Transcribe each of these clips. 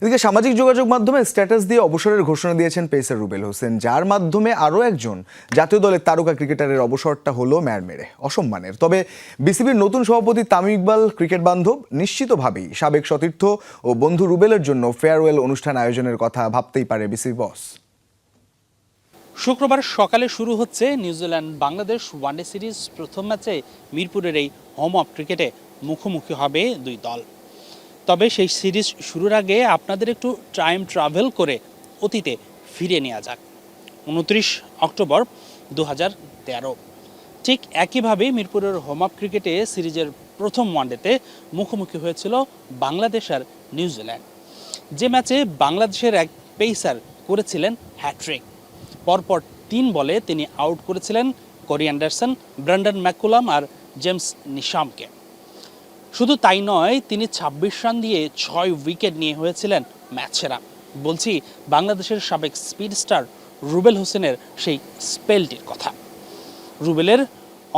এদিকে সামাজিক যোগাযোগ মাধ্যমে স্ট্যাটাস দিয়ে অবসরের ঘোষণা দিয়েছেন পেসার রুবেল হোসেন, যার মাধ্যমে আরও একজন জাতীয় দলের তারকা ক্রিকেটারের অবসরটা হলো ম্যারমেরে অসম্মানের। তবে বিসিবির নতুন সভাপতি তামিম ইকবাল ক্রিকেট বান্ধব, নিশ্চিতভাবেই সাবেক সতীর্থ ও বন্ধু রুবেলের জন্য ফেয়ারওয়েল অনুষ্ঠান আয়োজনের কথা ভাবতেই পারে বিসিবি বস। শুক্রবার সকালে শুরু হচ্ছে নিউজিল্যান্ড বাংলাদেশ ওয়ানডে সিরিজ। প্রথম ম্যাচে মিরপুরের এই হোম অফ ক্রিকেটে মুখোমুখি হবে দুই দল। তবে সেই সিরিজ শুরুর আগে আপনাদের একটু টাইম ট্রাভেল করে অতীতে ফিরে নেওয়া যাক। 29 অক্টোবর 2013, ঠিক একইভাবে মিরপুরের হোম অফ ক্রিকেটে সিরিজের প্রথম ওয়ানডেতে মুখোমুখি হয়েছিল বাংলাদেশ আর নিউজিল্যান্ড। যে ম্যাচে বাংলাদেশের এক পেসার করেছিলেন হ্যাট্রিক। পরপর 3 বলে তিনি আউট করেছিলেন কোরি অ্যান্ডারসন, ব্র্যান্ডন ম্যাকুলাম আর জেমস নিশামকে। শুধু তাই নয়, তিনি 26 রান দিয়ে 6 উইকেট নিয়ে হয়েছিলেন ম্যাচ সেরা। বলছি বাংলাদেশের সাবেক স্পিড স্টার রুবেল হোসেনের সেই স্পেলটির কথা। রুবেলের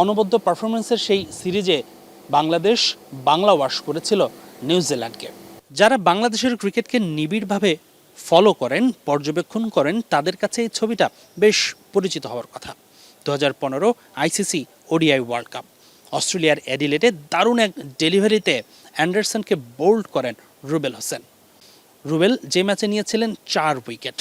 অনবদ্য পারফরমেন্সের সেই সিরিজে বাংলাদেশ বাংলা ওয়াশ করেছিল নিউজিল্যান্ডকে। যারা বাংলাদেশের ক্রিকেটকে নিবিড়ভাবে ফলো করেন, পর্যবেক্ষণ করেন, তাদের কাছে এই ছবিটা বেশ পরিচিত হওয়ার কথা। 2015 আইসিসি ওডিআই ওয়ার্ল্ড কাপ, অস্ট্রেলিয়ার অ্যাডিলেডে দারুণ এক ডেলিভারিতে অ্যান্ডারসনকে বোল্ড করেন রুবেল হোসেন। রুবেল যে ম্যাচে নিয়েছিলেন 4 উইকেট।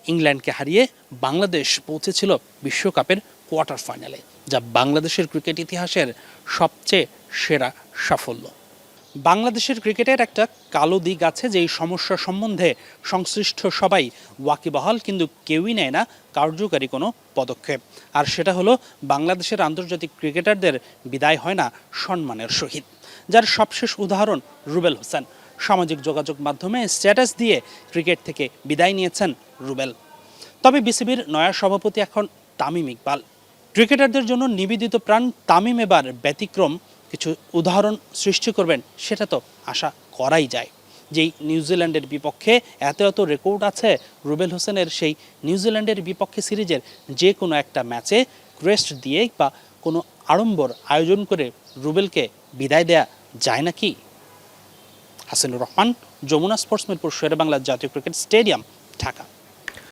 ইংল্যান্ডকে হারিয়ে বাংলাদেশ পৌঁছেছিল বিশ্বকাপের কোয়ার্টার ফাইনালে, যা বাংলাদেশের ক্রিকেট ইতিহাসের সবচেয়ে সেরা সাফল্য। বাংলাদেশের ক্রিকেটের একটা কালো দিক আছে, যেই সমস্যা সম্বন্ধে সংশ্লিষ্ট সবাই ওয়াকিবহাল, কিন্তু কেউই নেয় না কার্যকারী কোনো পদক্ষেপ। আর সেটা হলো বাংলাদেশের আন্তর্জাতিক ক্রিকেটারদের বিদায় হয় না সম্মানের সহিত, যার সবশেষ উদাহরণ রুবেল হোসেন। সামাজিক যোগাযোগ মাধ্যমে স্ট্যাটাস দিয়ে ক্রিকেট থেকে বিদায় নিয়েছেন রুবেল। তবে বিসিবির নয়া সভাপতি এখন তামিম ইকবাল। ক্রিকেটারদের জন্য নিবেদিত প্রাণ তামিম এবার ব্যতিক্রম কিছু উদাহরণ সৃষ্টি করবেন, সেটা তো আশা করাই যায়। যেই নিউজিল্যান্ডের বিপক্ষে এত রেকর্ড আছে রুবেল হোসেনের, সেই নিউজিল্যান্ডের বিপক্ষে সিরিজের যে কোনো একটা ম্যাচে ক্রেস্ট দিয়ে বা কোনো আড়ম্বর আয়োজন করে রুবেলকে বিদায় দেয়া যায় নাকি? হাসিনুর রহমান, যমুনা স্পোর্টস, মিরপুর শেরেবাংলা জাতীয় ক্রিকেট স্টেডিয়াম, ঢাকা।